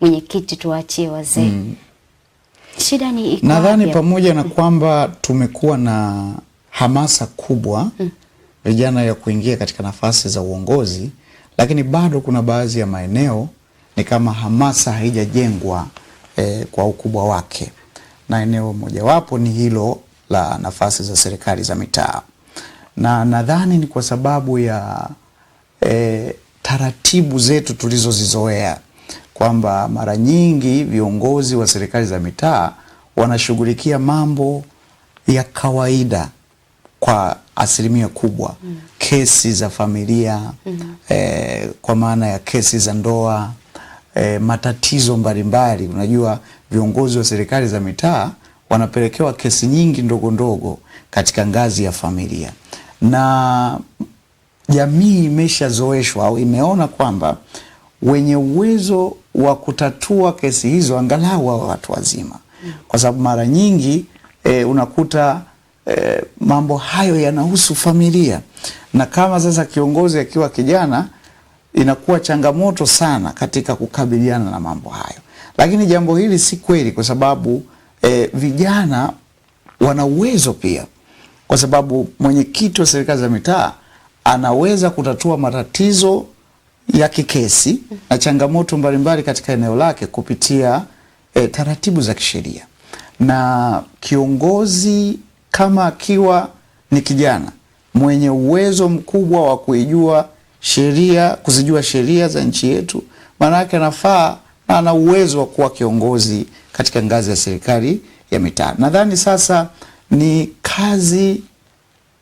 mwenyekiti tuachie wazee. Shida ni iko. Nadhani pamoja na kwamba tumekuwa na hamasa kubwa vijana ya kuingia katika nafasi za uongozi, lakini bado kuna baadhi ya maeneo ni kama hamasa haijajengwa kwa ukubwa wake, na eneo mojawapo ni hilo la nafasi za serikali za mitaa, na nadhani ni kwa sababu ya taratibu zetu tulizozizoea, kwamba mara nyingi viongozi wa serikali za mitaa wanashughulikia mambo ya kawaida kwa asilimia kubwa. Kesi za familia, kwa maana ya kesi za ndoa, matatizo mbalimbali. Unajua viongozi wa serikali za mitaa wanapelekewa kesi nyingi ndogo ndogo katika ngazi ya familia, na jamii imeshazoeshwa au imeona kwamba wenye uwezo wa kutatua kesi hizo angalau wa watu wazima, kwa sababu mara nyingi unakuta mambo hayo yanahusu familia, na kama sasa kiongozi akiwa kijana inakuwa changamoto sana katika kukabiliana na mambo hayo. Lakini jambo hili si kweli, kwa sababu vijana wana uwezo pia, kwa sababu mwenyekiti wa serikali za mitaa anaweza kutatua matatizo ya kikesi na changamoto mbalimbali katika eneo lake kupitia taratibu za kisheria. Na kiongozi kama akiwa ni kijana mwenye uwezo mkubwa wa kuzijua sheria za nchi yetu, maana yake anafaa na ana uwezo wa kuwa kiongozi katika ngazi ya serikali ya mitaa. Nadhani sasa ni kazi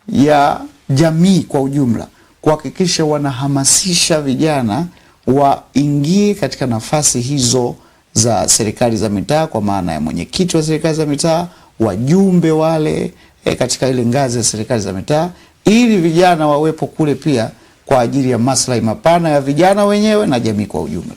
ya jamii kwa ujumla kuhakikisha wanahamasisha vijana waingie katika nafasi hizo za serikali za mitaa, kwa maana ya mwenyekiti wa serikali za mitaa, wajumbe wale katika ile ngazi ya serikali za mitaa, ili vijana wawepo kule pia kwa ajili ya maslahi mapana ya vijana wenyewe na jamii kwa ujumla.